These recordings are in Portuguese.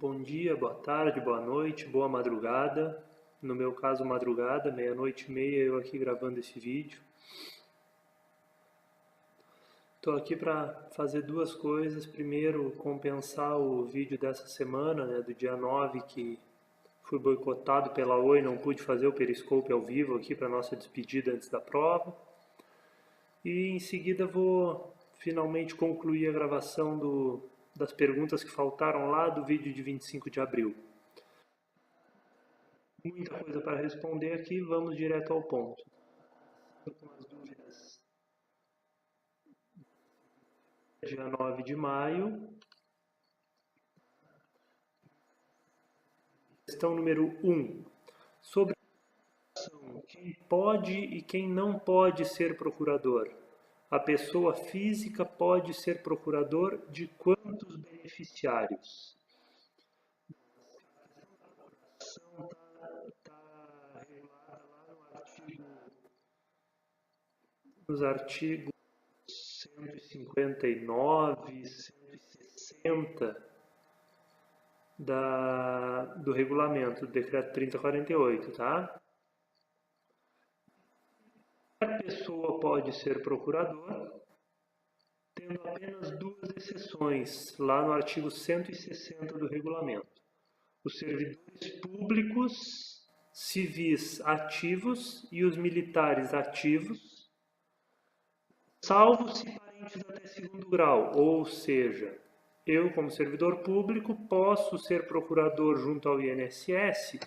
Bom dia, boa tarde, boa noite, boa madrugada. No meu caso, madrugada, 00:30, eu aqui gravando esse vídeo. Estou aqui para fazer duas coisas. Primeiro, compensar o vídeo dessa semana, do dia 9, que fui boicotado pela Oi, não pude fazer o Periscope ao vivo aqui para nossa despedida antes da prova. E em seguida vou finalmente concluir a gravação das perguntas que faltaram lá do vídeo de 25 de abril. Muita coisa para responder aqui, vamos direto ao ponto. Com as dúvidas. Dia 9 de maio. Questão número 1. Sobre quem pode e quem não pode ser procurador. A pessoa física pode ser procurador de quantos beneficiários? Está regulada lá nos artigos 159, 160 do regulamento, do decreto 3048, tá? A pessoa pode ser procurador, tendo apenas duas exceções, lá no artigo 160 do regulamento. Os servidores públicos civis ativos e os militares ativos, salvo se parentes até segundo grau, ou seja, eu, como servidor público, posso ser procurador junto ao INSS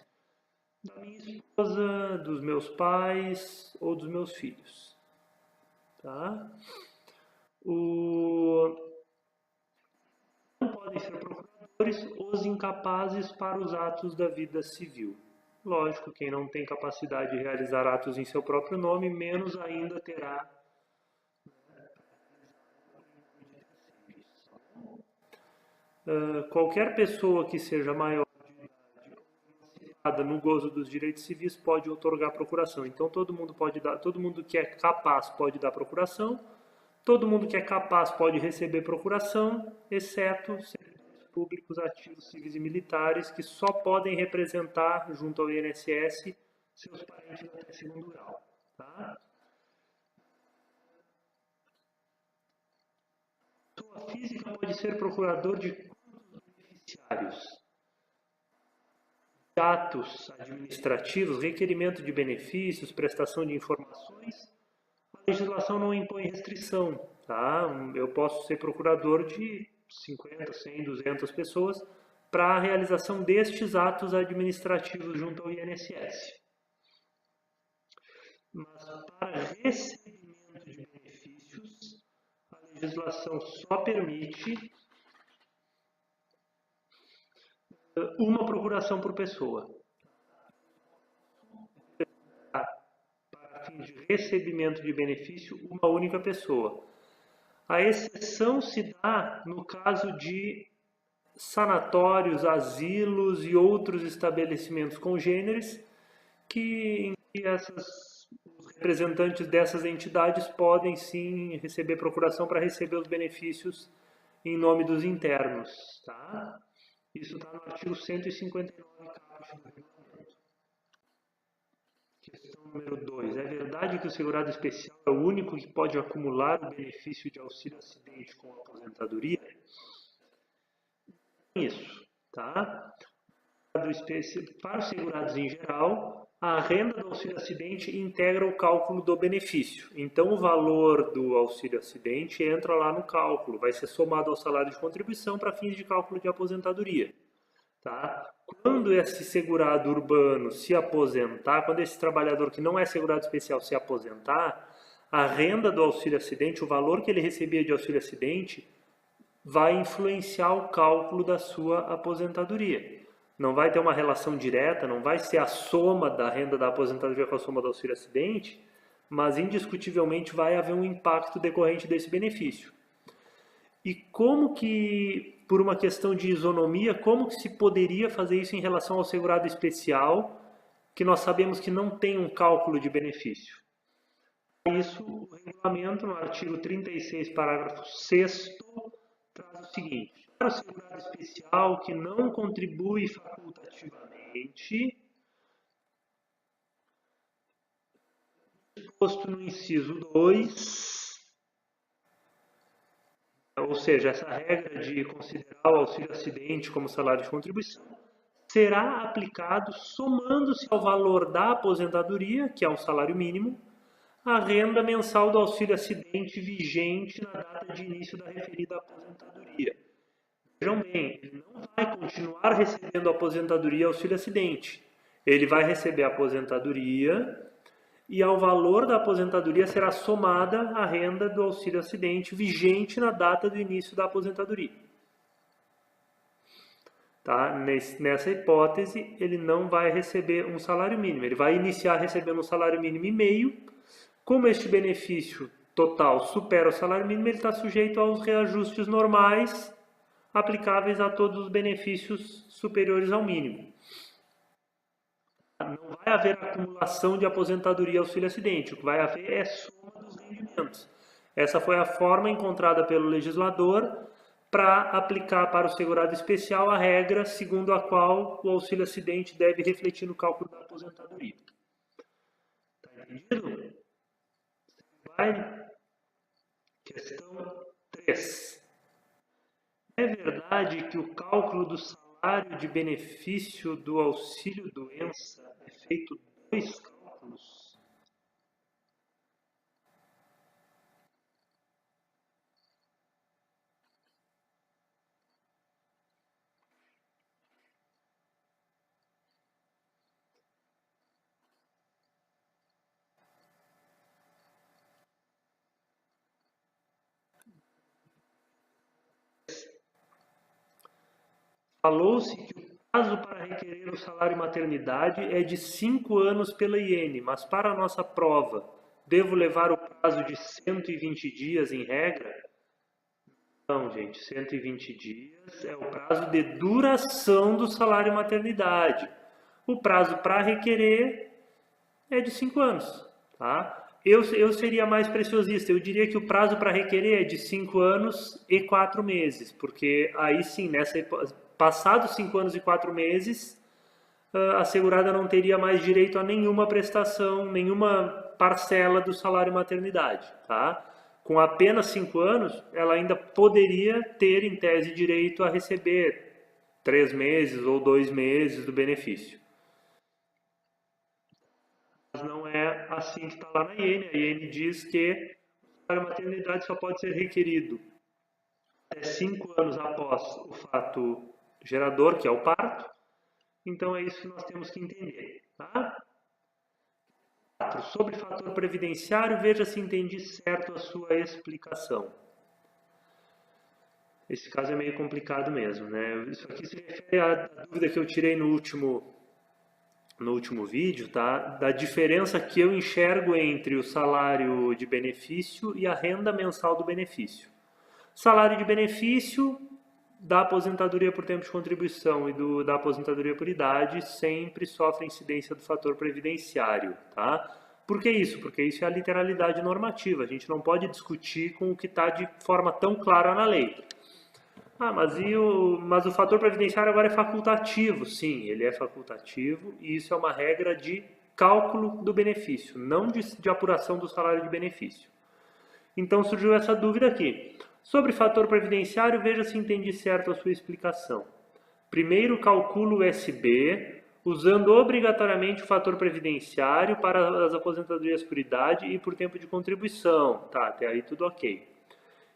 da minha esposa, dos meus pais ou dos meus filhos. Tá? Não podem ser procuradores os incapazes para os atos da vida civil. Lógico, quem não tem capacidade de realizar atos em seu próprio nome, menos ainda terá qualquer pessoa que seja maior de idade no gozo dos direitos civis pode outorgar procuração. Então todo mundo que é capaz pode dar procuração, todo mundo que é capaz pode receber procuração, exceto servidores públicos ativos, civis e militares, que só podem representar junto ao INSS seus parentes até segundo grau. Tá? A pessoa física pode ser procurador de beneficiários, atos administrativos, requerimento de benefícios, prestação de informações. A legislação não impõe restrição, tá? Eu posso ser procurador de 50, 100, 200 pessoas para a realização destes atos administrativos junto ao INSS. Mas para recebimento de benefícios, a legislação só permite uma procuração por pessoa. Para fins de recebimento de benefício, uma única pessoa. A exceção se dá no caso de sanatórios, asilos e outros estabelecimentos congêneres em que os representantes dessas entidades podem sim receber procuração para receber os benefícios em nome dos internos. Tá? Isso está no artigo 159, caput do regulamento. Questão número 2. É verdade que o segurado especial é o único que pode acumular o benefício de auxílio-acidente com a aposentadoria? Isso, tá? Para os segurados em geral, a renda do auxílio-acidente integra o cálculo do benefício. Então, o valor do auxílio-acidente entra lá no cálculo, vai ser somado ao salário de contribuição para fins de cálculo de aposentadoria. Tá? Quando esse segurado urbano se aposentar, quando esse trabalhador que não é segurado especial se aposentar, a renda do auxílio-acidente, o valor que ele recebia de auxílio-acidente, vai influenciar o cálculo da sua aposentadoria. Não vai ter uma relação direta, não vai ser a soma da renda da aposentadoria com a soma do auxílio-acidente, mas indiscutivelmente vai haver um impacto decorrente desse benefício. E como que, por uma questão de isonomia, como que se poderia fazer isso em relação ao segurado especial, que nós sabemos que não tem um cálculo de benefício? Isso, o regulamento, no artigo 36, parágrafo 6º, traz o seguinte: para o segurado especial que não contribui facultativamente, posto no inciso 2, ou seja, essa regra de considerar o auxílio acidente como salário de contribuição, será aplicado somando-se ao valor da aposentadoria, que é um salário mínimo, a renda mensal do auxílio acidente vigente na data de início da referida aposentadoria. Vejam bem, ele não vai continuar recebendo aposentadoria e auxílio acidente. Ele vai receber a aposentadoria e ao valor da aposentadoria será somada a renda do auxílio acidente vigente na data do início da aposentadoria. Tá? Nessa hipótese, ele não vai receber um salário mínimo. Ele vai iniciar recebendo um salário mínimo e meio. Como este benefício total supera o salário mínimo, ele está sujeito aos reajustes normais aplicáveis a todos os benefícios superiores ao mínimo. Não vai haver acumulação de aposentadoria e auxílio acidente. O que vai haver é soma dos rendimentos. Essa foi a forma encontrada pelo legislador para aplicar para o segurado especial a regra segundo a qual o auxílio acidente deve refletir no cálculo da aposentadoria. Está entendido? Vai. Questão 3. É verdade que o cálculo do salário de benefício do auxílio-doença é feito 2 cálculos? Falou-se que o prazo para requerer o salário maternidade é de 5 anos pela IN, mas para a nossa prova, devo levar o prazo de 120 dias em regra? Não, gente, 120 dias é o prazo de duração do salário maternidade. O prazo para requerer é de 5 anos, tá? Eu seria mais preciosista, eu diria que o prazo para requerer é de 5 anos e 4 meses, porque aí sim, passados 5 anos e 4 meses, a segurada não teria mais direito a nenhuma prestação, nenhuma parcela do salário maternidade, tá? Com apenas 5 anos, ela ainda poderia ter, em tese, direito a receber 3 meses ou 2 meses do benefício. Mas não é assim que está lá na IN. A IN diz que o salário maternidade só pode ser requerido até 5 anos após o fato gerador, que é o parto. Então é isso que nós temos que entender. Tá? Sobre fator previdenciário, veja se entendi certo a sua explicação. Esse caso é meio complicado mesmo, né? Isso aqui se refere à dúvida que eu tirei no último vídeo, tá? Da diferença que eu enxergo entre o salário de benefício e a renda mensal do benefício. Salário de benefício da aposentadoria por tempo de contribuição e da aposentadoria por idade sempre sofre incidência do fator previdenciário, tá? Por que isso? Porque isso é a literalidade normativa. A gente não pode discutir com o que está de forma tão clara na lei. Mas o fator previdenciário agora é facultativo. Sim, ele é facultativo e isso é uma regra de cálculo do benefício, não de apuração do salário de benefício. Então surgiu essa dúvida aqui. Sobre fator previdenciário, veja se entendi certo a sua explicação. Primeiro calculo o SB, usando obrigatoriamente o fator previdenciário para as aposentadorias por idade e por tempo de contribuição. Tá, até aí tudo ok.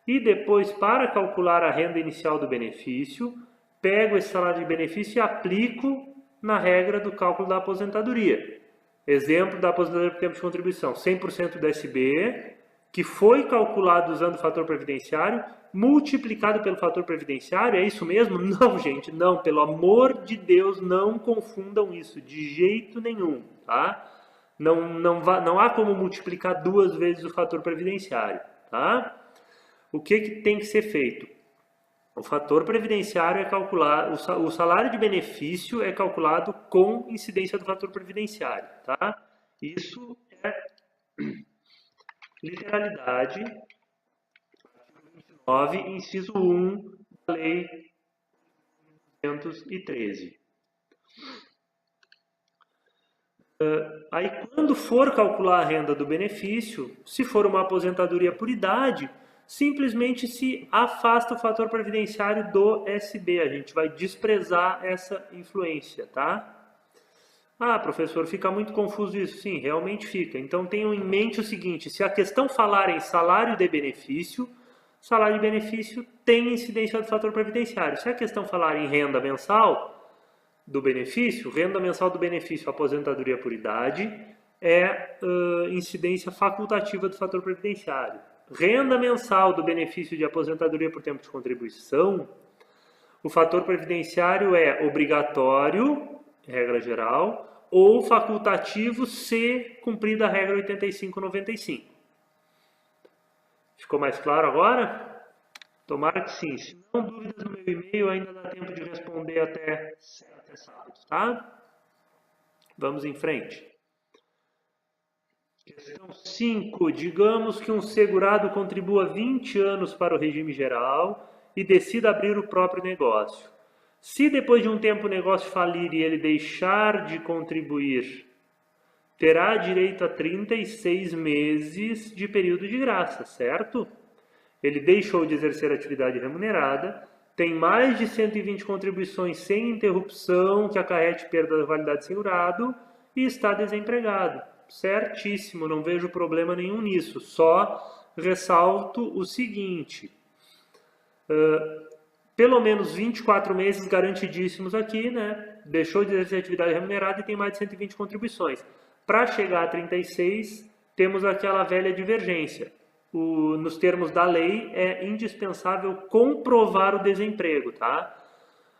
E depois, para calcular a renda inicial do benefício, pego esse salário de benefício e aplico na regra do cálculo da aposentadoria. Exemplo da aposentadoria por tempo de contribuição, 100% do SB, que foi calculado usando o fator previdenciário, multiplicado pelo fator previdenciário, é isso mesmo? Não, gente, não, pelo amor de Deus, não confundam isso, de jeito nenhum, tá? Não há como multiplicar 2 vezes o fator previdenciário, tá? O que tem que ser feito? O fator previdenciário é calculado, o salário de benefício é calculado com incidência do fator previdenciário, tá? Isso é literalidade, artigo 29, inciso 1 da Lei 213. Aí, quando for calcular a renda do benefício, se for uma aposentadoria por idade, simplesmente se afasta o fator previdenciário do SB. A gente vai desprezar essa influência, tá? Ah, professor, fica muito confuso isso. Sim, realmente fica. Então tenham em mente o seguinte, se a questão falar em salário de benefício tem incidência do fator previdenciário. Se a questão falar em renda mensal do benefício, renda mensal do benefício, aposentadoria por idade, é incidência facultativa do fator previdenciário. Renda mensal do benefício de aposentadoria por tempo de contribuição, o fator previdenciário é obrigatório, regra geral, ou facultativo se cumprida a regra 85/95. Ficou mais claro agora? Tomara que sim. Se não, dúvidas no meu e-mail, ainda dá tempo de responder até sábado, tá? Vamos em frente. Questão 5. Digamos que um segurado contribua 20 anos para o regime geral e decida abrir o próprio negócio. Se depois de um tempo o negócio falir e ele deixar de contribuir, terá direito a 36 meses de período de graça, certo? Ele deixou de exercer atividade remunerada, tem mais de 120 contribuições sem interrupção que acarrete perda da validade do segurado e está desempregado. Certíssimo, não vejo problema nenhum nisso. Só ressalto o seguinte, pelo menos 24 meses garantidíssimos aqui, né? Deixou de exercer atividade remunerada e tem mais de 120 contribuições. Para chegar a 36, temos aquela velha divergência. Nos termos da lei, é indispensável comprovar o desemprego, tá?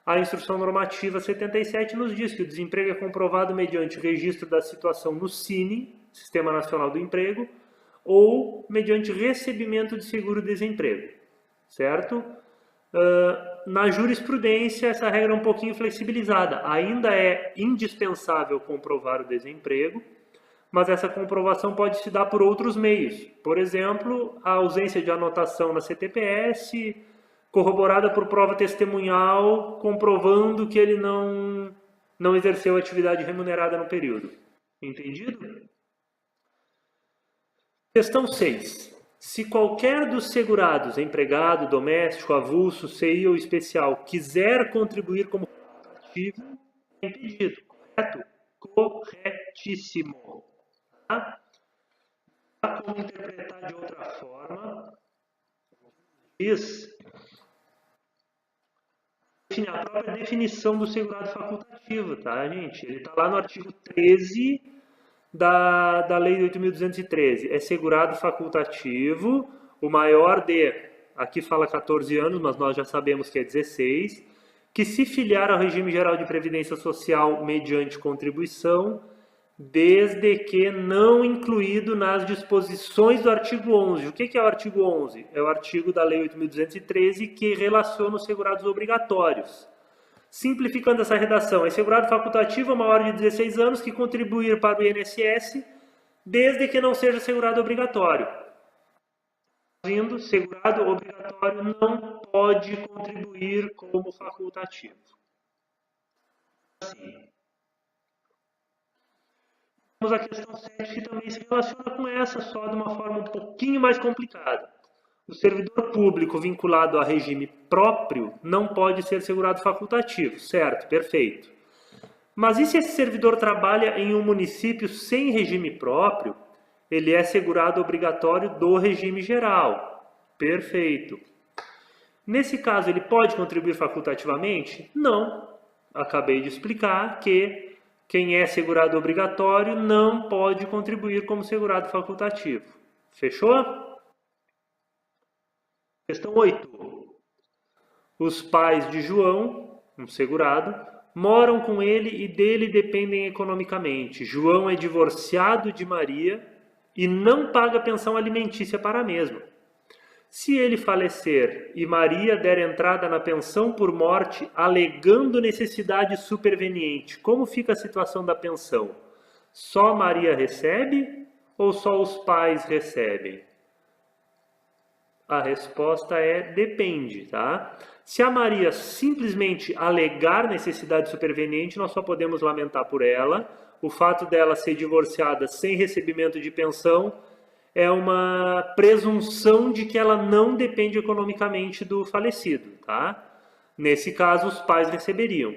A instrução normativa 77 nos diz que o desemprego é comprovado mediante registro da situação no SINE, Sistema Nacional do Emprego, ou mediante recebimento de seguro-desemprego, certo? Na jurisprudência, essa regra é um pouquinho flexibilizada. Ainda é indispensável comprovar o desemprego, mas essa comprovação pode se dar por outros meios. Por exemplo, a ausência de anotação na CTPS, corroborada por prova testemunhal, comprovando que ele não exerceu atividade remunerada no período. Entendido? Questão 6. Se qualquer dos segurados, empregado, doméstico, avulso, CI ou especial, quiser contribuir como ativo, é impedido. Correto? Corretíssimo. Tá? Há como interpretar de outra forma? Diz a própria definição do segurado facultativo, tá, gente? Ele está lá no artigo 13 da Lei 8.213. É segurado facultativo, o maior de, aqui fala 14 anos, mas nós já sabemos que é 16, que se filiar ao regime geral de previdência social mediante contribuição, desde que não incluído nas disposições do artigo 11. O que é o artigo 11? É o artigo da Lei 8.213 que relaciona os segurados obrigatórios. Simplificando essa redação, é segurado facultativo maior de 16 anos que contribuir para o INSS, desde que não seja segurado obrigatório. Segurado obrigatório não pode contribuir como facultativo. Assim. Temos a questão 7 que também se relaciona com essa, só de uma forma um pouquinho mais complicada. O servidor público vinculado a regime próprio não pode ser segurado facultativo, certo? Perfeito. Mas e se esse servidor trabalha em um município sem regime próprio, ele é segurado obrigatório do regime geral? Perfeito. Nesse caso, ele pode contribuir facultativamente? Não. Acabei de explicar que quem é segurado obrigatório não pode contribuir como segurado facultativo. Fechou? Questão 8. Os pais de João, um segurado, moram com ele e dele dependem economicamente. João é divorciado de Maria e não paga pensão alimentícia para a mesma. Se ele falecer e Maria der entrada na pensão por morte alegando necessidade superveniente, como fica a situação da pensão? Só Maria recebe ou só os pais recebem? A resposta é depende, tá? Se a Maria simplesmente alegar necessidade superveniente, nós só podemos lamentar por ela. O fato dela ser divorciada sem recebimento de pensão é uma presunção de que ela não depende economicamente do falecido, tá? Nesse caso, os pais receberiam.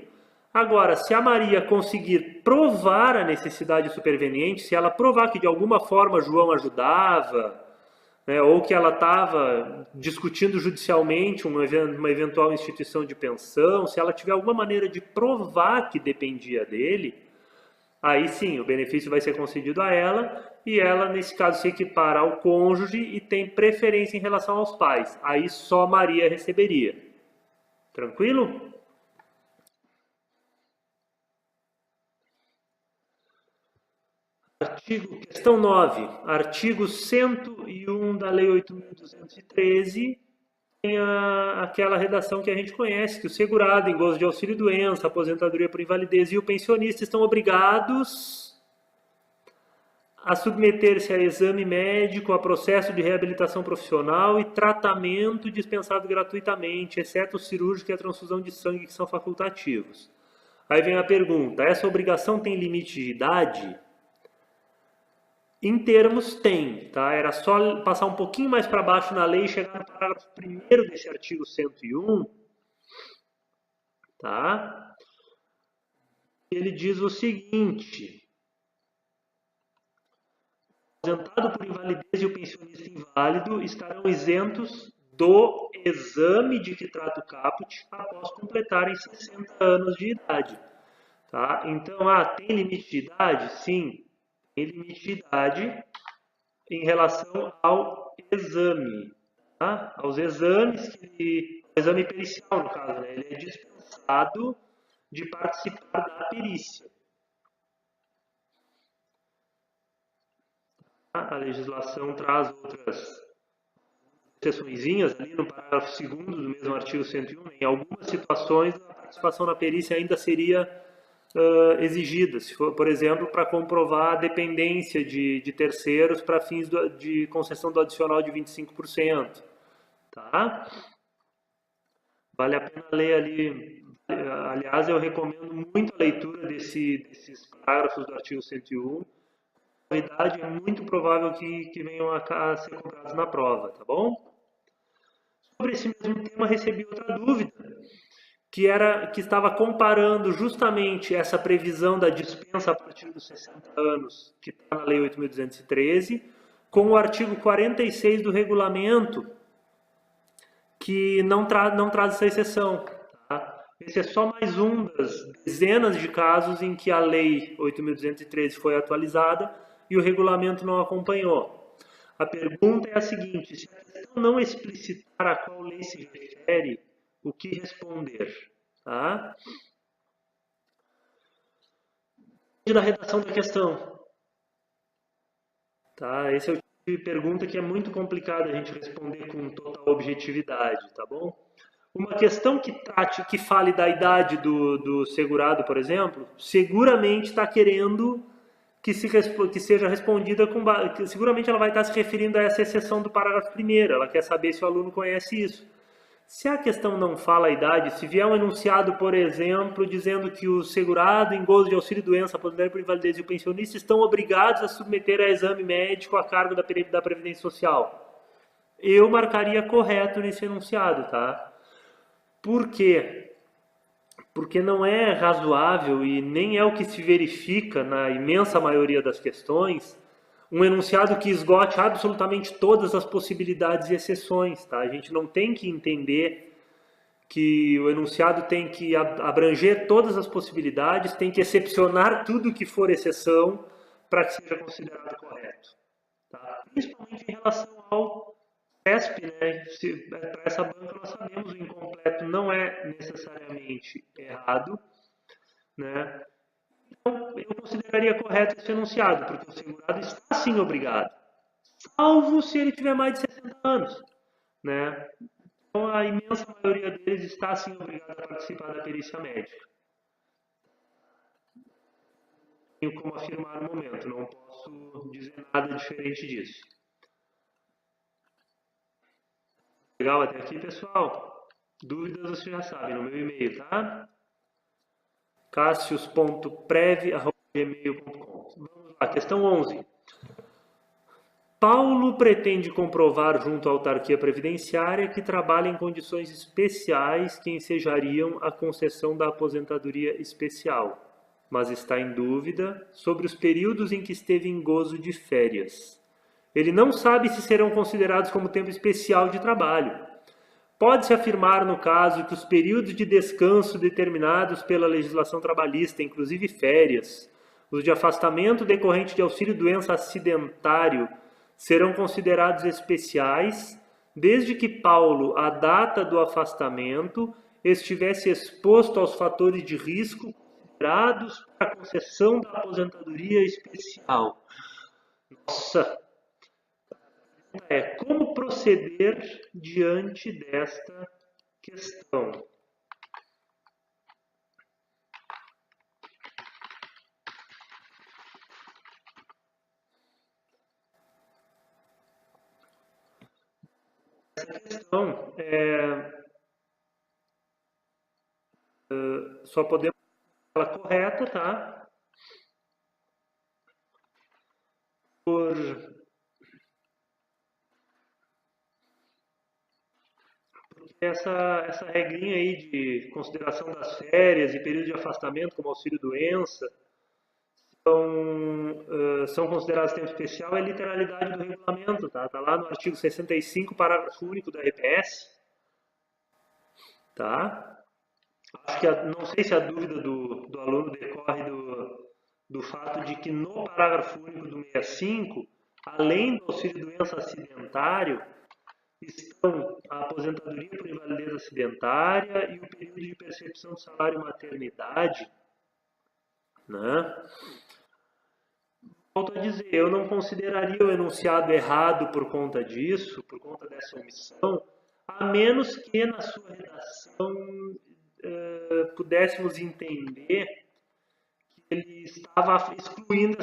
Agora, se a Maria conseguir provar a necessidade superveniente, se ela provar que de alguma forma João ajudava, né, ou que ela estava discutindo judicialmente uma eventual instituição de pensão, se ela tiver alguma maneira de provar que dependia dele, aí sim, o benefício vai ser concedido a ela e ela, nesse caso, se equipara ao cônjuge e tem preferência em relação aos pais. Aí só Maria receberia. Tranquilo? Questão 9. Artigo 101 da Lei 8.213 tem aquela redação que a gente conhece, que o segurado em gozo de auxílio-doença, aposentadoria por invalidez e o pensionista estão obrigados a submeter-se a exame médico, a processo de reabilitação profissional e tratamento dispensado gratuitamente, exceto o cirúrgico e a transfusão de sangue, que são facultativos. Aí vem a pergunta, essa obrigação tem limite de idade? Em termos, tem, tá? Era só passar um pouquinho mais para baixo na lei e chegar no parágrafo 1º desse artigo 101, tá? Ele diz o seguinte: o aposentado por invalidez e o pensionista inválido estarão isentos do exame de que trata o caput após completarem 60 anos de idade, tá? Então, tem limite de idade? Sim, tem limite de idade em relação ao exame, tá? Aos exames o exame pericial, no caso, né? Ele é dispensado de participar da perícia. A legislação traz outras exceçõezinhas ali no parágrafo 2º do mesmo artigo 101. Em algumas situações, a participação na perícia ainda seria exigida, se for, por exemplo, para comprovar a dependência de terceiros para fins de concessão do adicional de 25%. Tá? Vale a pena ler ali. Aliás, eu recomendo muito a leitura desses parágrafos do artigo 101. Na verdade, é muito provável que venham a ser cobrados na prova, tá bom? Sobre esse mesmo tema, recebi outra dúvida, que estava comparando justamente essa previsão da dispensa a partir dos 60 anos, que está na Lei 8.213, com o artigo 46 do regulamento, que não traz essa exceção. Tá? Esse é só mais um das dezenas de casos em que a Lei 8.213 foi atualizada e o regulamento não acompanhou. A pergunta é a seguinte: se a questão não explicitar a qual lei se refere, o que responder? Tá? Da redação da questão. Tá? Esse é o tipo de pergunta que é muito complicado a gente responder com total objetividade, tá bom? Uma questão que fale da idade do segurado, por exemplo, seguramente está querendo que seja respondida seguramente ela vai estar se referindo a essa exceção do parágrafo 1º, ela quer saber se o aluno conhece isso. Se a questão não fala a idade, se vier um enunciado, por exemplo, dizendo que o segurado em gozo de auxílio-doença, aposentadoria por invalidez e o pensionista estão obrigados a submeter a exame médico a cargo da Previdência Social, eu marcaria correto nesse enunciado, tá? Por quê? Porque não é razoável e nem é o que se verifica na imensa maioria das questões um enunciado que esgote absolutamente todas as possibilidades e exceções. Tá? A gente não tem que entender que o enunciado tem que abranger todas as possibilidades, tem que excepcionar tudo que for exceção para que seja considerado correto. Tá? Principalmente em relação ao CESP, né? Para essa banca nós sabemos o incompleto não é necessariamente errado, né? Então eu consideraria correto esse enunciado, porque o segurado está sim obrigado, salvo se ele tiver mais de 60 anos, né? Então a imensa maioria deles está sim obrigada a participar da perícia médica. Não tenho como afirmar no momento, não posso dizer nada diferente disso. Legal até aqui, pessoal? Dúvidas vocês já sabem, no meu e-mail, tá? cassius.prev@gmail.com. Vamos lá, questão 11. Paulo pretende comprovar junto à autarquia previdenciária que trabalha em condições especiais que ensejariam a concessão da aposentadoria especial, mas está em dúvida sobre os períodos em que esteve em gozo de férias. Ele não sabe se serão considerados como tempo especial de trabalho. Pode-se afirmar, no caso, que os períodos de descanso determinados pela legislação trabalhista, inclusive férias, os de afastamento decorrente de auxílio-doença acidentário, serão considerados especiais, desde que Paulo, à data do afastamento, estivesse exposto aos fatores de risco considerados para a concessão da aposentadoria especial. Nossa! Como proceder diante desta questão? Essa questão só podemos ela correta, tá? Porque essa regrinha aí de consideração das férias e período de afastamento como auxílio-doença são considerados tempo especial, é literalidade do regulamento, tá? Tá lá no artigo 65, parágrafo único da RPS, tá? Acho que não sei se a dúvida do aluno decorre do fato de que no parágrafo único do 65, além do auxílio-doença acidentário, estão a aposentadoria por invalidez acidentária e o período de percepção de salário maternidade, né? Volto a dizer, eu não consideraria o enunciado errado por conta disso, por conta dessa omissão, a menos que na sua redação pudéssemos entender que ele estava excluindo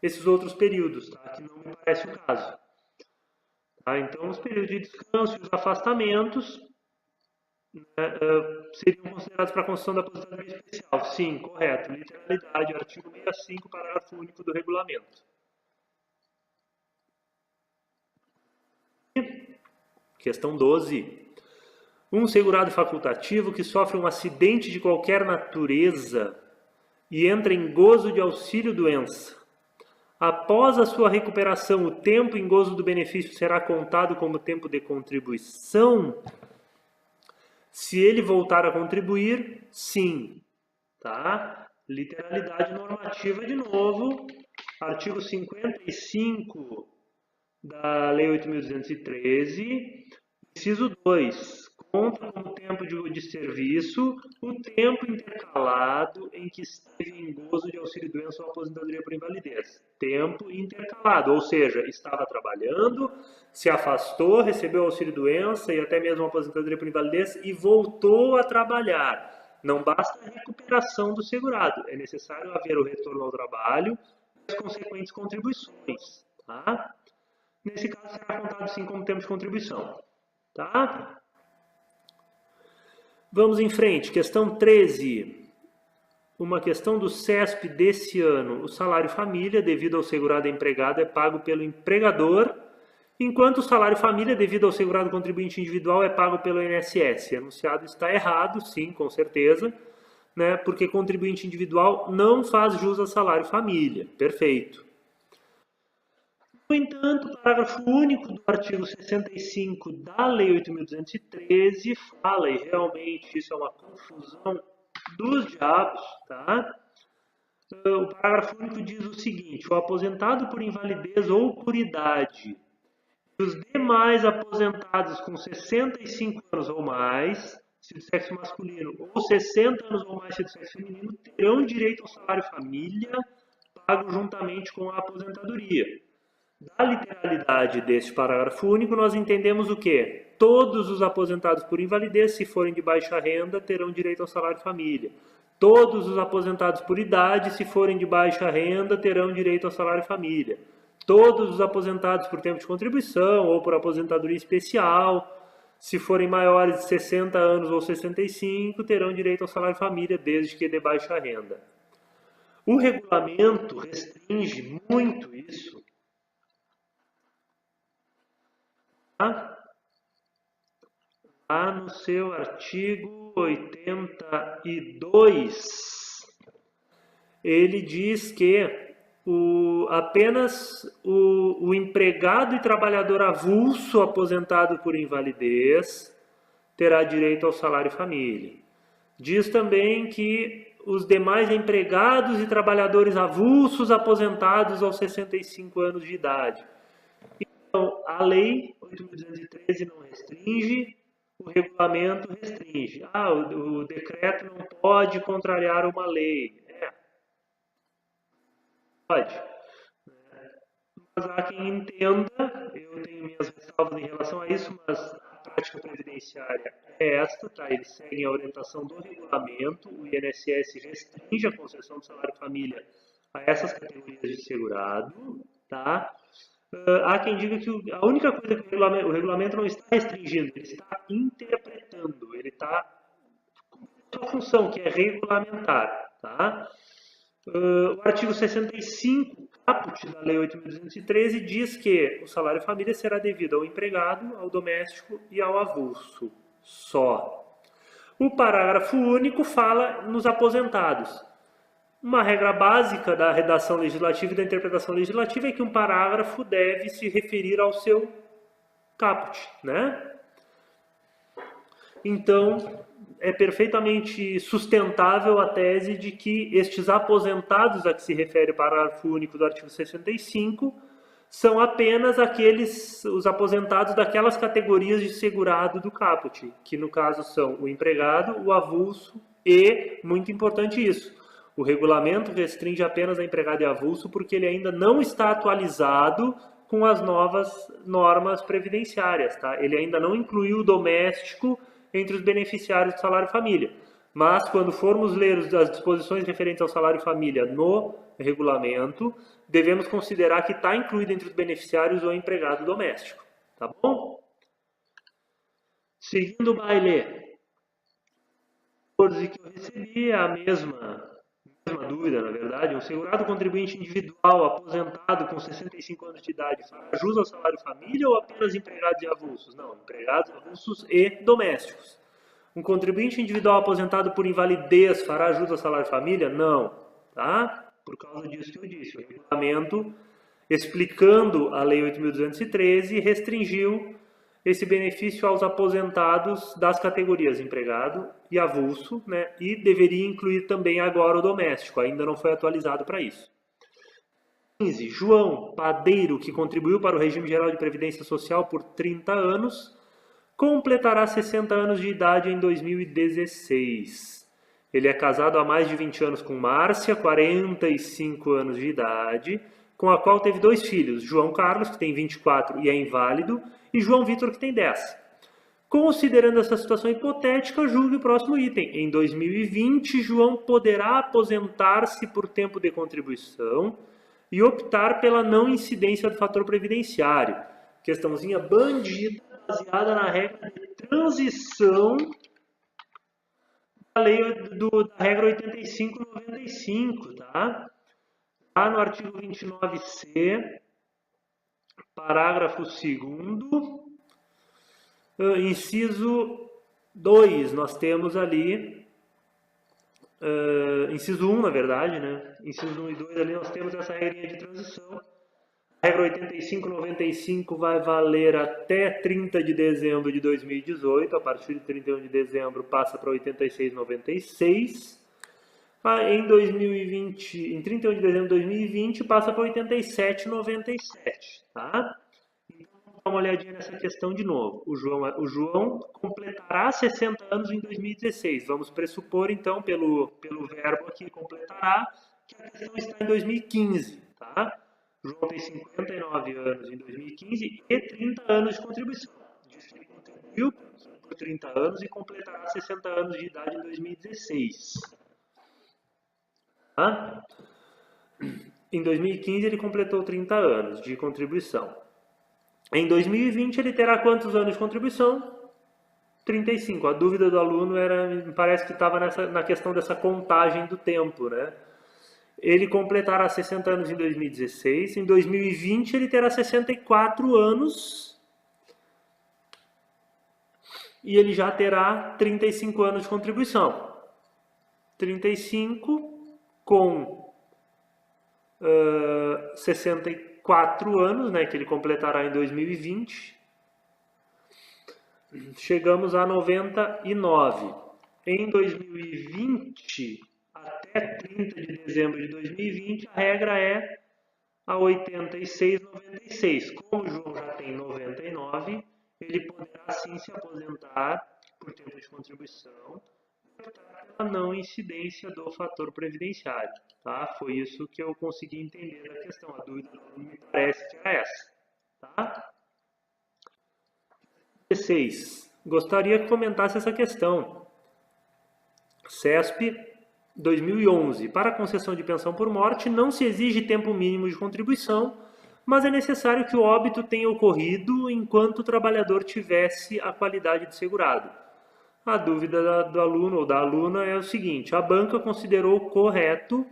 esses outros períodos, tá? Que não me parece o caso. Tá? Então, os períodos de descanso e os afastamentos seriam considerados para a concessão da aposentadoria especial. Sim, correto. Literalidade, artigo 65, parágrafo único do regulamento. Questão 12. Um segurado facultativo que sofre um acidente de qualquer natureza e entra em gozo de auxílio-doença. Após a sua recuperação, o tempo em gozo do benefício será contado como tempo de contribuição? Se ele voltar a contribuir, sim. Tá? Literalidade normativa de novo. Artigo 55 da Lei 8.213. Inciso 2. Conta como tempo de serviço o tempo intercalado em que esteve em gozo de auxílio-doença ou aposentadoria por invalidez. Tempo intercalado, ou seja, estava trabalhando, se afastou, recebeu auxílio-doença e até mesmo aposentadoria por invalidez e voltou a trabalhar. Não basta a recuperação do segurado, é necessário haver o retorno ao trabalho e as consequentes contribuições. Tá? Nesse caso, será contado sim como tempo de contribuição. Tá? Vamos em frente, questão 13. Uma questão do CESP desse ano. O salário família, devido ao segurado empregado, é pago pelo empregador, enquanto o salário família, devido ao segurado contribuinte individual, é pago pelo INSS. O enunciado está errado, sim, com certeza, né, porque contribuinte individual não faz jus a salário família. Perfeito. No entanto, o parágrafo único do artigo 65 da Lei 8.213 fala, e realmente isso é uma confusão dos diabos, tá? O parágrafo único diz o seguinte: o aposentado por invalidez ou por idade e os demais aposentados com 65 anos ou mais, se do sexo masculino, ou 60 anos ou mais, se do sexo feminino, terão direito ao salário família pago juntamente com a aposentadoria. Da literalidade deste parágrafo único, nós entendemos o quê? Todos os aposentados por invalidez, se forem de baixa renda, terão direito ao salário família. Todos os aposentados por idade, se forem de baixa renda, terão direito ao salário família. todos os aposentados por tempo de contribuição ou por aposentadoria especial, se forem maiores de 60 anos ou 65, terão direito ao salário família, desde que de baixa renda. O regulamento restringe muito isso. Tá? Lá no seu artigo 82, ele diz que apenas o empregado e trabalhador avulso aposentado por invalidez terá direito ao salário família. Diz também que os demais empregados e trabalhadores avulsos aposentados aos 65 anos de idade. Então, a lei 8.213 não restringe, o regulamento restringe. O decreto não pode contrariar uma lei. Pode. Mas há quem entenda, eu tenho minhas ressalvas em relação a isso, mas a prática previdenciária é esta, tá? Eles seguem a orientação do regulamento, o INSS restringe a concessão do salário família a essas categorias de segurado, tá? Há quem diga que a única coisa que o regulamento não está restringindo, ele está interpretando, ele está com a sua função, que é regulamentar, tá? O artigo 65, caput da Lei 8.213, diz que o salário família será devido ao empregado, ao doméstico e ao avulso, só. O parágrafo único fala nos aposentados. Uma regra básica da redação legislativa e da interpretação legislativa é que um parágrafo deve se referir ao seu caput, né? Então, é perfeitamente sustentável a tese de que estes aposentados a que se refere o parágrafo único do artigo 65 são apenas os aposentados daquelas categorias de segurado do caput, que no caso são o empregado, o avulso e, muito importante isso, o regulamento restringe apenas a empregado e avulso porque ele ainda não está atualizado com as novas normas previdenciárias, tá? Ele ainda não incluiu o doméstico entre os beneficiários do salário família. Mas, quando formos ler as disposições referentes ao salário família no regulamento, devemos considerar que está incluído entre os beneficiários o empregado doméstico. Tá bom? Seguindo o baile, que eu recebi a mesma dúvida, na verdade. Um segurado contribuinte individual aposentado com 65 anos de idade fará jus ao salário família ou apenas empregados e avulsos? Não, empregados, avulsos e domésticos. Um contribuinte individual aposentado por invalidez fará jus ao salário família? Não, tá? Por causa disso que eu disse. O regulamento, explicando a Lei 8.213, restringiu esse benefício aos aposentados das categorias empregado e avulso, né? E deveria incluir também agora o doméstico, ainda não foi atualizado para isso. 15. João Padeiro, que contribuiu para o regime geral de previdência social por 30 anos, completará 60 anos de idade em 2016. Ele é casado há mais de 20 anos com Márcia, 45 anos de idade, com a qual teve 2 filhos, João Carlos, que tem 24 e é inválido, e João Vitor, que tem 10. Considerando essa situação hipotética, julgue o próximo item. Em 2020, João poderá aposentar-se por tempo de contribuição e optar pela não incidência do fator previdenciário. Questãozinha bandida, baseada na regra de transição da lei da regra 85/95, tá? Lá no artigo 29C, parágrafo 2º, inciso 2, nós temos ali, inciso 1, na verdade, né? Inciso 1 e 2 ali nós temos essa regrinha de transição. A regra 85/95 vai valer até 30 de dezembro de 2018, a partir de 31 de dezembro passa para 86/96. Em 2020, em 31 de dezembro de 2020, passa para 87/97, tá? Então, vamos dar uma olhadinha nessa questão de novo. O João completará 60 anos em 2016. Vamos pressupor, então, pelo verbo aqui, completará, que a questão está em 2015, tá? João tem 59 anos em 2015 e 30 anos de contribuição. Diz que ele contribuiu por 30 anos e completará 60 anos de idade em 2016. Tá? Em 2015 ele completou 30 anos de contribuição. Em 2020 ele terá quantos anos de contribuição? 35. A dúvida do aluno era, parece que estava na questão dessa contagem do tempo, né? Ele completará 60 anos em 2016, em 2020 ele terá 64 anos e ele já terá 35 anos de contribuição. 35 com 64 anos, né, que ele completará em 2020, chegamos a 99. Em 2020, até 30 de dezembro de 2020, a regra é a 86,96. Como o João já tem 99, ele poderá sim se aposentar por tempo de contribuição, pela não incidência do fator previdenciário. Tá? Foi isso que eu consegui entender da questão. A dúvida me parece que era essa. Tá? 16. Gostaria que comentasse essa questão. CESP 2011. Para a concessão de pensão por morte, não se exige tempo mínimo de contribuição, mas é necessário que o óbito tenha ocorrido enquanto o trabalhador tivesse a qualidade de segurado. A dúvida do aluno ou da aluna é o seguinte: a banca considerou correto,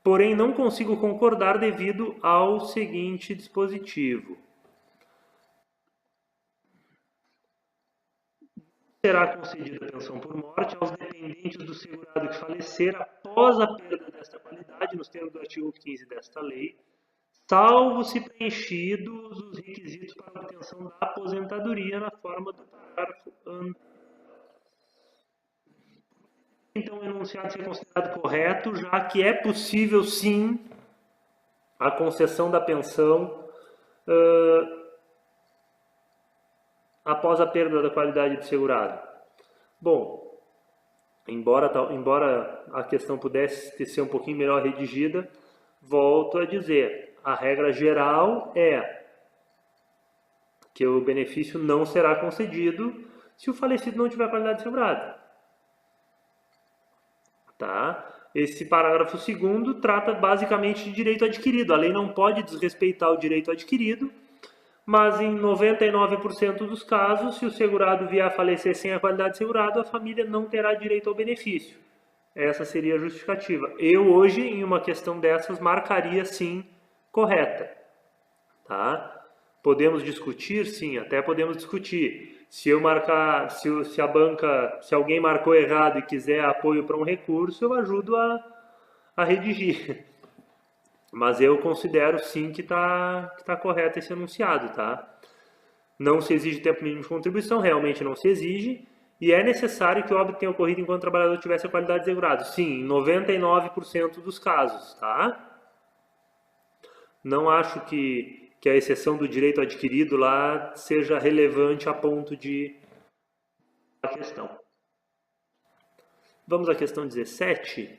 porém não consigo concordar devido ao seguinte dispositivo. Será concedida a pensão por morte aos dependentes do segurado que falecer após a perda desta qualidade, nos termos do artigo 15 desta lei, salvo se preenchidos os requisitos para a obtenção da aposentadoria na forma do parágrafo anterior. Então, o enunciado ser considerado correto, já que é possível, sim, a concessão da pensão após a perda da qualidade de segurado. Bom, embora a questão pudesse ser um pouquinho melhor redigida, volto a dizer, a regra geral é que o benefício não será concedido se o falecido não tiver qualidade de segurado. Tá? Esse parágrafo 2º trata basicamente de direito adquirido. A lei não pode desrespeitar o direito adquirido, mas em 99% dos casos, se o segurado vier a falecer sem a qualidade de segurado, a família não terá direito ao benefício. Essa seria a justificativa. Eu hoje, em uma questão dessas, marcaria sim correta. Tá? Podemos discutir? Sim, até podemos discutir. Se eu marcar, se a banca, se alguém marcou errado e quiser apoio para um recurso, eu ajudo a redigir. Mas eu considero sim que tá correto esse enunciado, tá? Não se exige tempo mínimo de contribuição, realmente não se exige, e é necessário que o óbito tenha ocorrido enquanto o trabalhador tivesse a qualidade de segurado. Sim, em 99% dos casos, tá? Não acho que a exceção do direito adquirido lá seja relevante a ponto de a questão. Vamos à questão 17.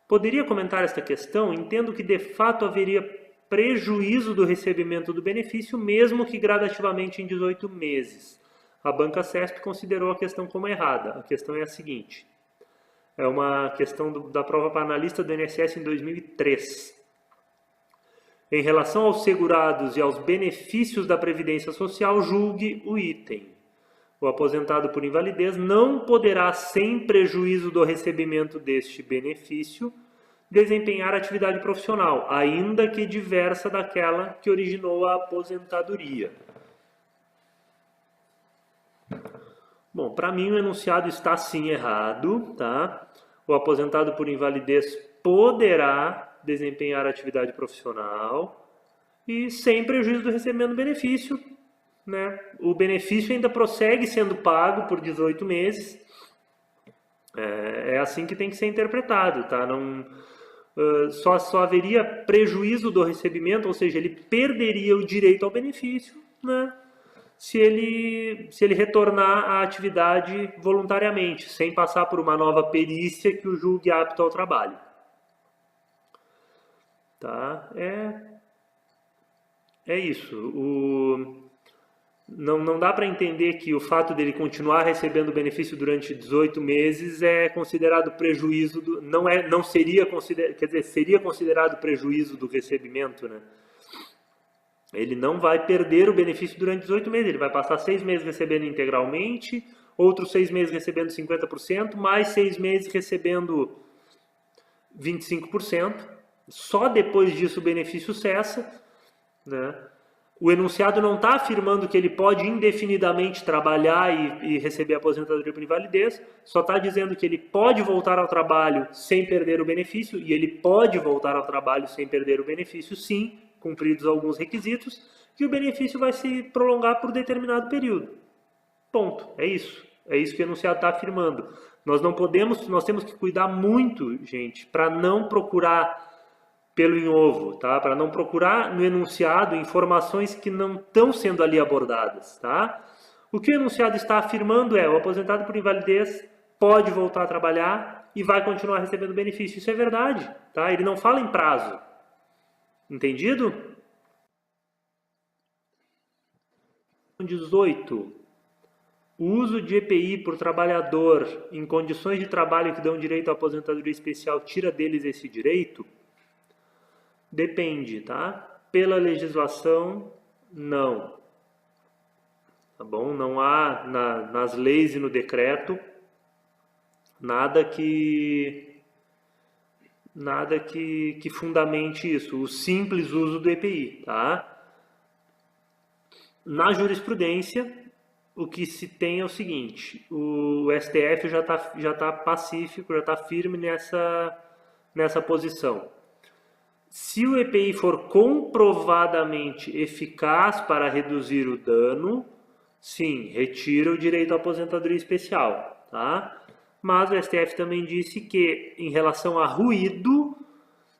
Poderia comentar esta questão? Entendo que de fato haveria prejuízo do recebimento do benefício, mesmo que gradativamente em 18 meses. A banca CESP considerou a questão como errada. A questão é a seguinte. É uma questão da prova para analista do INSS em 2003. Em relação aos segurados e aos benefícios da Previdência Social, julgue o item. O aposentado por invalidez não poderá, sem prejuízo do recebimento deste benefício, desempenhar atividade profissional, ainda que diversa daquela que originou a aposentadoria. Bom, para mim o enunciado está sim errado, tá? O aposentado por invalidez poderá desempenhar atividade profissional e sem prejuízo do recebimento do benefício, né? O benefício ainda prossegue sendo pago por 18 meses. É assim que tem que ser interpretado, tá? Não, só haveria prejuízo do recebimento, ou seja, ele perderia o direito ao benefício, né? Se ele retornar à atividade voluntariamente, sem passar por uma nova perícia que o julgue apto ao trabalho. Tá? É isso. Não dá para entender que o fato dele continuar recebendo o benefício durante 18 meses é considerado prejuízo, não seria considerado, quer dizer, seria considerado prejuízo do recebimento, né? Ele não vai perder o benefício durante 18 meses, ele vai passar 6 meses recebendo integralmente, outros 6 meses recebendo 50%, mais 6 meses recebendo 25%. Só depois disso o benefício cessa, né? O enunciado não está afirmando que ele pode indefinidamente trabalhar e receber aposentadoria por invalidez, só está dizendo que ele pode voltar ao trabalho sem perder o benefício, e ele pode voltar ao trabalho sem perder o benefício, sim, cumpridos alguns requisitos, que o benefício vai se prolongar por determinado período. Ponto. É isso. É isso que o enunciado está afirmando. Nós temos que cuidar muito, gente, para não procurar pelo em ovo, tá? Para não procurar no enunciado informações que não estão sendo ali abordadas, tá? O que o enunciado está afirmando é: o aposentado por invalidez pode voltar a trabalhar e vai continuar recebendo benefício. Isso é verdade, tá? Ele não fala em prazo. Entendido? 18. O uso de EPI por trabalhador em condições de trabalho que dão direito à aposentadoria especial tira deles esse direito? Depende, tá? Pela legislação, não. Tá bom? Não há nas leis e no decreto nada que fundamente isso. O simples uso do EPI, tá? Na jurisprudência, o que se tem é o seguinte: o STF já tá pacífico, já está firme nessa posição. Se o EPI for comprovadamente eficaz para reduzir o dano, sim, retira o direito à aposentadoria especial, tá? Mas o STF também disse que, em relação a ruído,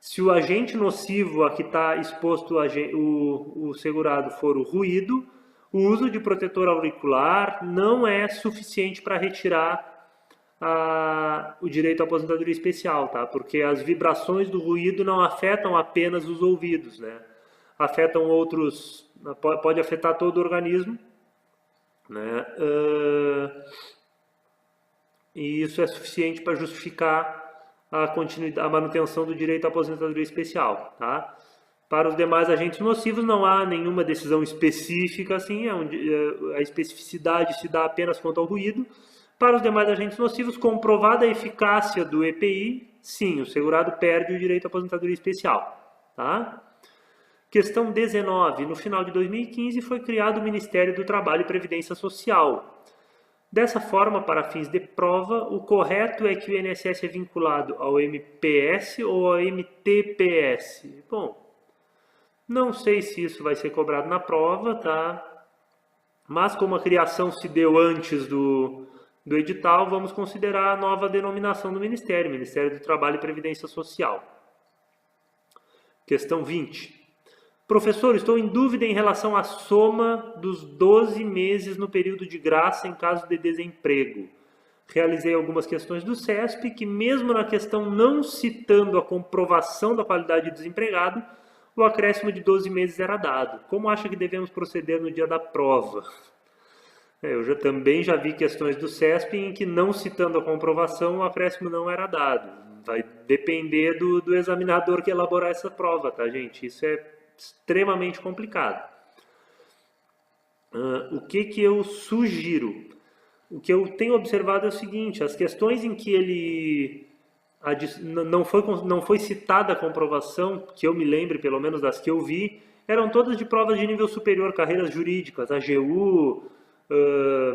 se o agente nocivo a que está exposto o segurado for o ruído, o uso de protetor auricular não é suficiente para retirar o direito à aposentadoria especial, tá? Porque as vibrações do ruído não afetam apenas os ouvidos, né? Afetam outros, pode afetar todo o organismo, né? E isso é suficiente para justificar a manutenção do direito à aposentadoria especial, tá? Para os demais agentes nocivos não há nenhuma decisão específica, assim, a especificidade se dá apenas quanto ao ruído. Para os demais agentes nocivos, comprovada a eficácia do EPI, sim, o segurado perde o direito à aposentadoria especial, tá? Questão 19. No final de 2015 foi criado o Ministério do Trabalho e Previdência Social. Dessa forma, para fins de prova, o correto é que o INSS é vinculado ao MPS ou ao MTPS. Bom, não sei se isso vai ser cobrado na prova, tá? Mas como a criação se deu antes do edital, vamos considerar a nova denominação do Ministério, Ministério do Trabalho e Previdência Social. Questão 20. Professor, estou em dúvida em relação à soma dos 12 meses no período de graça em caso de desemprego. Realizei algumas questões do CESP que, mesmo na questão não citando a comprovação da qualidade de desempregado, o acréscimo de 12 meses era dado. Como acha que devemos proceder no dia da prova? Eu também já vi questões do CESP em que, não citando a comprovação, o acréscimo não era dado. Vai depender do examinador que elaborar essa prova, tá, gente? Isso é extremamente complicado. O que eu sugiro? O que eu tenho observado é o seguinte: as questões em que ele não foi citada a comprovação, que eu me lembre, pelo menos das que eu vi, eram todas de provas de nível superior, carreiras jurídicas, AGU,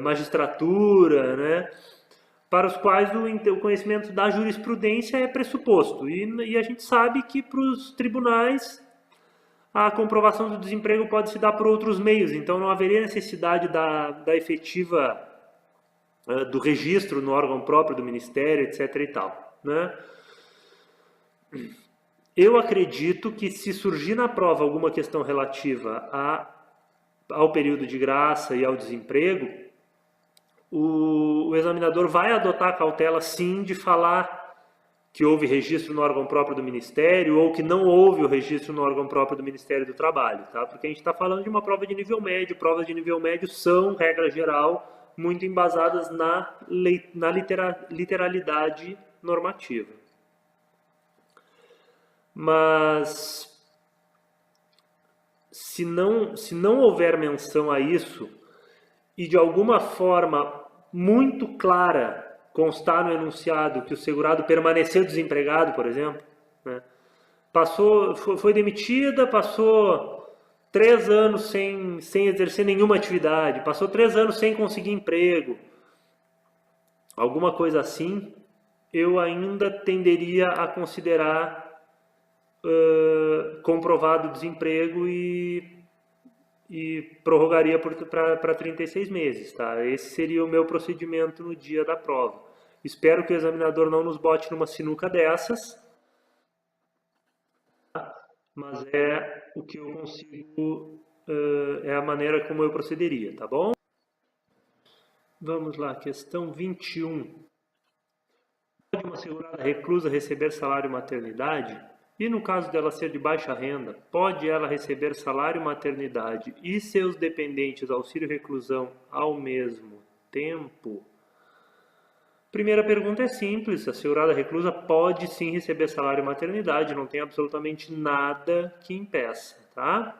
magistratura, né? Para os quais o conhecimento da jurisprudência é pressuposto. E a gente sabe que para os tribunais a comprovação do desemprego pode se dar por outros meios, então não haveria necessidade da efetiva do registro no órgão próprio do Ministério, etc. e tal, né? Eu acredito que, se surgir na prova alguma questão relativa ao período de graça e ao desemprego, o examinador vai adotar a cautela, sim, de falar que houve registro no órgão próprio do Ministério ou que não houve o registro no órgão próprio do Ministério do Trabalho, tá? Porque a gente está falando de uma prova de nível médio. Provas de nível médio são, regra geral, muito embasadas na literalidade normativa. Mas se não houver menção a isso e de alguma forma muito clara constar no enunciado que o segurado permaneceu desempregado, por exemplo, né? Foi demitida, passou 3 anos sem exercer nenhuma atividade, passou 3 anos sem conseguir emprego, alguma coisa assim, eu ainda tenderia a considerar comprovado o desemprego e prorrogaria para 36 meses. Tá? Esse seria o meu procedimento no dia da prova. Espero que o examinador não nos bote numa sinuca dessas, tá? Mas é o que eu consigo, é a maneira como eu procederia, tá bom? Vamos lá, questão 21. Pode uma segurada reclusa receber salário maternidade? E no caso dela ser de baixa renda, pode ela receber salário maternidade e seus dependentes auxílio reclusão ao mesmo tempo? Primeira pergunta é simples, a segurada reclusa pode sim receber salário maternidade, não tem absolutamente nada que impeça, tá?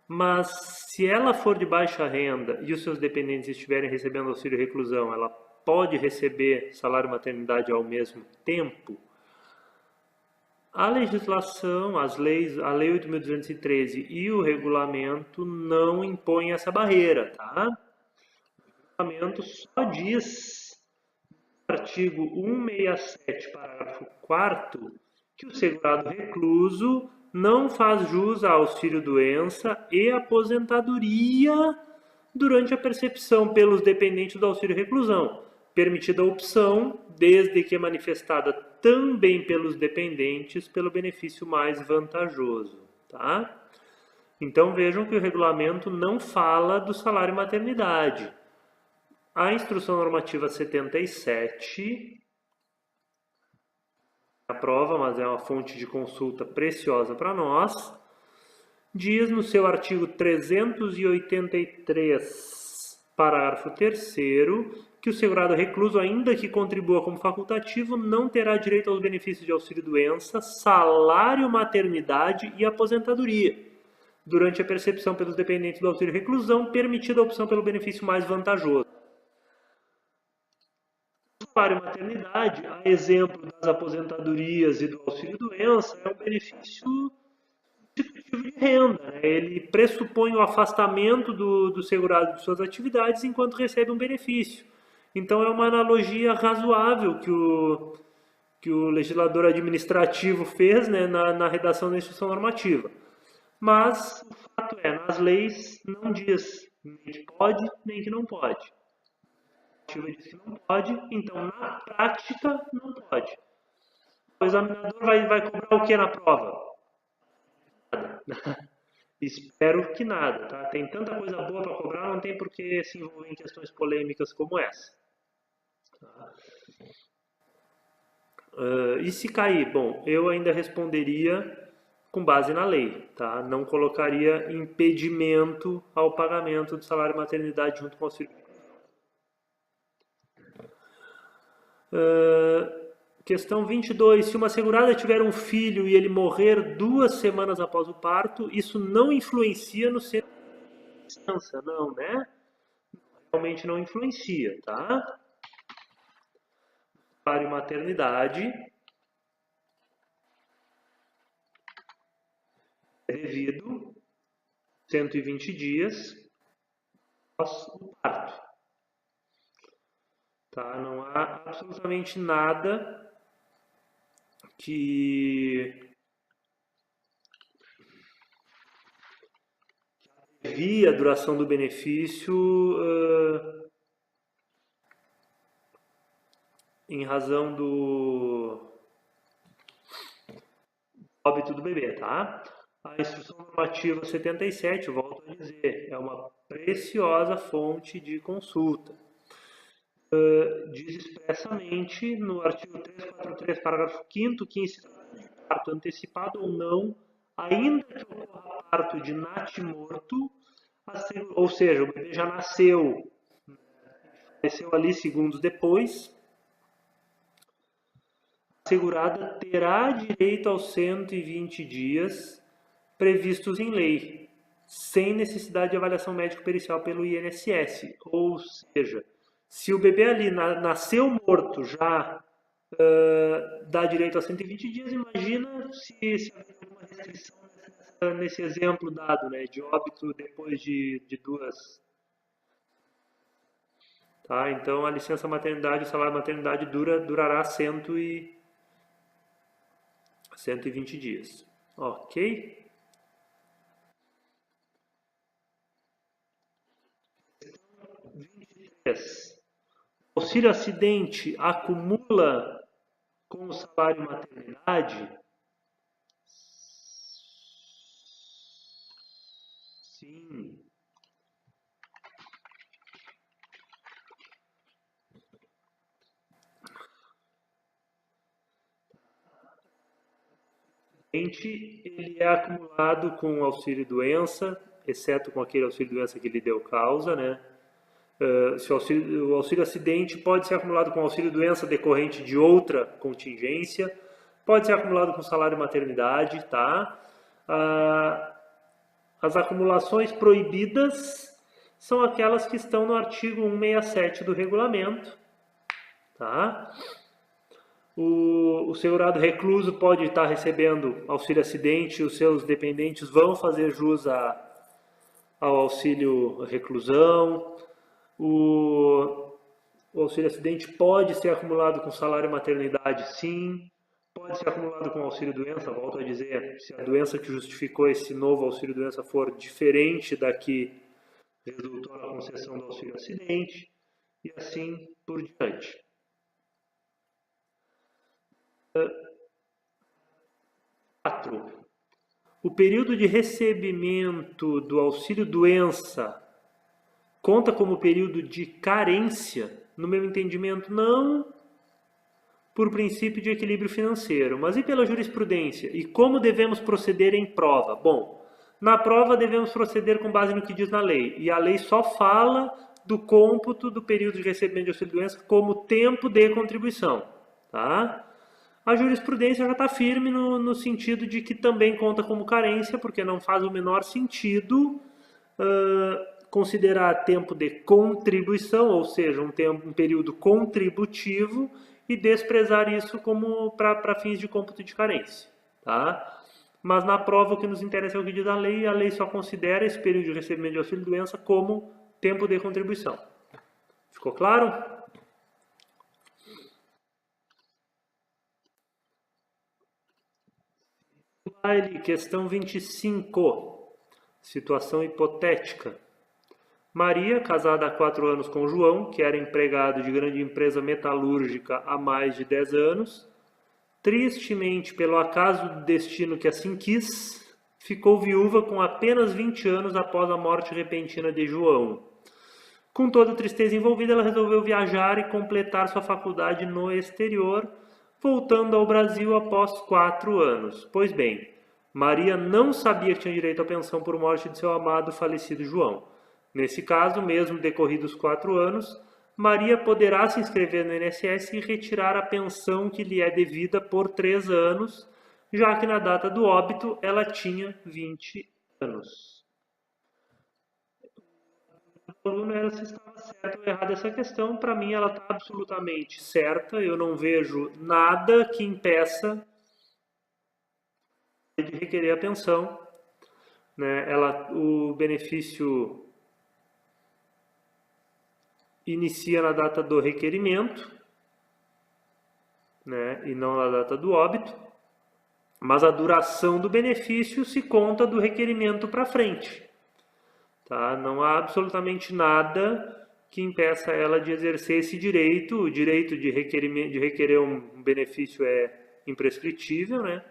Mas se ela for de baixa renda e os seus dependentes estiverem recebendo auxílio reclusão, ela pode receber salário maternidade ao mesmo tempo? A legislação, as leis, a Lei 8.213 e o regulamento não impõem essa barreira, tá? O regulamento só diz, no artigo 167, parágrafo 4º, que o segurado recluso não faz jus a auxílio-doença e aposentadoria durante a percepção pelos dependentes do auxílio-reclusão, permitida a opção, desde que manifestada também pelos dependentes, pelo benefício mais vantajoso, tá? Então vejam que o regulamento não fala do salário maternidade. A Instrução Normativa 77, a prova, mas é uma fonte de consulta preciosa para nós, diz no seu artigo 383, parágrafo 3º, que o segurado recluso, ainda que contribua como facultativo, não terá direito aos benefícios de auxílio-doença, salário maternidade e aposentadoria, durante a percepção pelos dependentes do auxílio-reclusão, permitida a opção pelo benefício mais vantajoso. O salário maternidade, a exemplo das aposentadorias e do auxílio-doença, é um benefício substitutivo de renda, né? Ele pressupõe o afastamento do segurado de suas atividades enquanto recebe um benefício. Então é uma analogia razoável que o legislador administrativo fez, né, na redação da instrução normativa. Mas o fato é, nas leis não diz nem que pode, nem que não pode. A normativa diz que não pode, então na prática não pode. O examinador vai cobrar o que na prova? Nada. Espero que nada, tá? Tem tanta coisa boa para cobrar, não tem por que se envolver em questões polêmicas como essa. Tá? E se cair? Bom, eu ainda responderia com base na lei, tá? Não colocaria impedimento ao pagamento do salário maternidade junto com o auxílio. Questão 22. Se uma segurada tiver um filho e ele morrer 2 semanas após o parto, isso não influencia no centro de licença, não, né? Realmente não influencia, tá? Salário maternidade é devido 120 dias após o parto. Tá? Não há absolutamente nada que devia a duração do benefício em razão do óbito do bebê, tá? A Instrução Normativa 77, volto a dizer, é uma preciosa fonte de consulta. diz expressamente no artigo 343, parágrafo 5º, que em situação de parto antecipado ou não, ainda que ocorra parto de natimorto, ou seja, o bebê já nasceu ali segundos depois, a segurada terá direito aos 120 dias previstos em lei, sem necessidade de avaliação médico-pericial pelo INSS. Ou seja, se o bebê ali nasceu morto, já dá direito a 120 dias, imagina se haver alguma restrição nesse exemplo dado, né, de óbito depois de duas. Tá? Então, a licença maternidade, o salário maternidade durará 120 dias. Ok? O auxílio acidente acumula com o salário maternidade? Sim. Ele é acumulado com o auxílio doença, exceto com aquele auxílio doença que lhe deu causa, né? Se o auxílio acidente pode ser acumulado com auxílio doença decorrente de outra contingência, pode ser acumulado com salário maternidade, tá? As acumulações proibidas são aquelas que estão no artigo 167 do regulamento, tá? O segurado recluso pode estar recebendo auxílio acidente, os seus dependentes vão fazer jus ao auxílio reclusão. O auxílio acidente pode ser acumulado com salário maternidade, sim. Pode ser acumulado com auxílio doença, volto a dizer, se a doença que justificou esse novo auxílio doença for diferente da que resultou na concessão do auxílio acidente, e assim por diante. O período de recebimento do auxílio doença conta como período de carência? No meu entendimento, não, por princípio de equilíbrio financeiro. Mas e pela jurisprudência? E como devemos proceder em prova? Bom, na prova devemos proceder com base no que diz na lei. E a lei só fala do cômputo do período de recebimento de auxílio-doença como tempo de contribuição. Tá? A jurisprudência já está firme no sentido de que também conta como carência, porque não faz o menor sentido considerar tempo de contribuição, ou seja, um período contributivo, e desprezar isso como para fins de cômputo de carência. Tá? Mas na prova o que nos interessa é o que diz a lei só considera esse período de recebimento de auxílio-doença como tempo de contribuição. Ficou claro? Questão 25. Situação hipotética. Maria, casada há 4 anos com João, que era empregado de grande empresa metalúrgica há mais de 10 anos, tristemente, pelo acaso do destino que assim quis, ficou viúva com apenas 20 anos após a morte repentina de João. Com toda a tristeza envolvida, ela resolveu viajar e completar sua faculdade no exterior, voltando ao Brasil após 4 anos. Pois bem, Maria não sabia que tinha direito à pensão por morte de seu amado falecido João. Nesse caso, mesmo decorridos 4 anos, Maria poderá se inscrever no INSS e retirar a pensão que lhe é devida por 3 anos, já que na data do óbito ela tinha 20 anos. O aluno era se estava certo ou errado essa questão. Para mim, ela está absolutamente certa. Eu não vejo nada que impeça de requerer a pensão. Né? O benefício inicia na data do requerimento, né? E não na data do óbito. Mas a duração do benefício se conta do requerimento para frente. Tá? Não há absolutamente nada que impeça ela de exercer esse direito. O direito de requerer um benefício é imprescritível, né?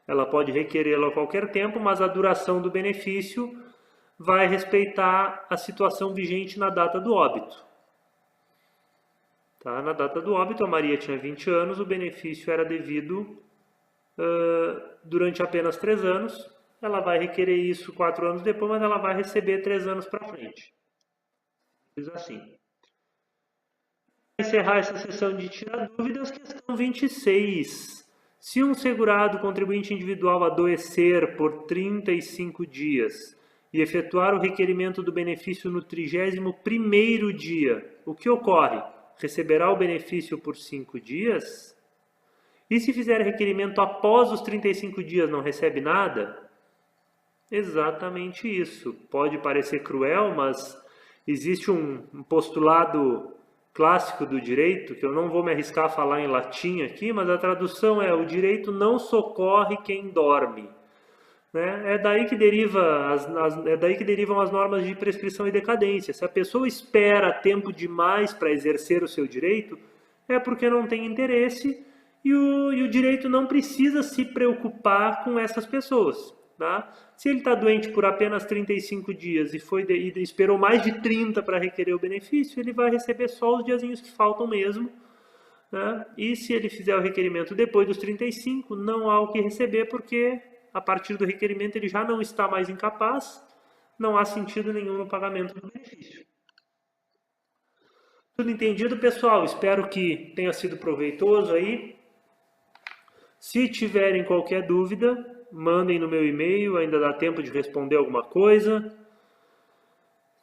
Ela pode requerê-lo a qualquer tempo, mas a duração do benefício vai respeitar a situação vigente na data do óbito. Tá? Na data do óbito, a Maria tinha 20 anos, o benefício era devido durante apenas 3 anos. Ela vai requerer isso 4 anos depois, mas ela vai receber 3 anos para frente. Diz assim. Para encerrar essa sessão de tirar dúvidas, questão 26. Se um segurado contribuinte individual adoecer por 35 dias e efetuar o requerimento do benefício no 31º dia, o que ocorre? Receberá o benefício por 5 dias? E se fizer requerimento após os 35 dias, não recebe nada? Exatamente isso. Pode parecer cruel, mas existe um postulado clássico do direito, que eu não vou me arriscar a falar em latim aqui, mas a tradução é: o direito não socorre quem dorme. Né? É daí que derivam as normas de prescrição e decadência. Se a pessoa espera tempo demais para exercer o seu direito, é porque não tem interesse e o direito não precisa se preocupar com essas pessoas. Tá? Se ele está doente por apenas 35 dias e esperou mais de 30 para requerer o benefício, ele vai receber só os diazinhos que faltam mesmo. Né? E se ele fizer o requerimento depois dos 35, não há o que receber, porque a partir do requerimento ele já não está mais incapaz, não há sentido nenhum no pagamento do benefício. Tudo entendido, pessoal? Espero que tenha sido proveitoso aí. Se tiverem qualquer dúvida, mandem no meu e-mail, ainda dá tempo de responder alguma coisa.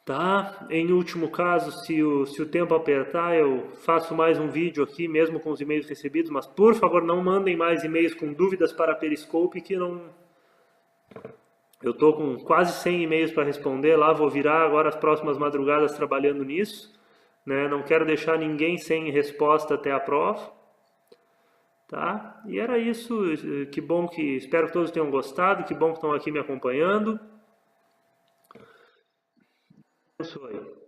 Tá? Em último caso, se o tempo apertar, eu faço mais um vídeo aqui, mesmo com os e-mails recebidos, mas por favor não mandem mais e-mails com dúvidas para a Periscope, que não... Eu estou com quase 100 e-mails para responder lá, vou virar agora as próximas madrugadas trabalhando nisso. Né? Não quero deixar ninguém sem resposta até a prova. Tá? E era isso, que bom espero que todos tenham gostado, que bom que estão aqui me acompanhando. Abençoe.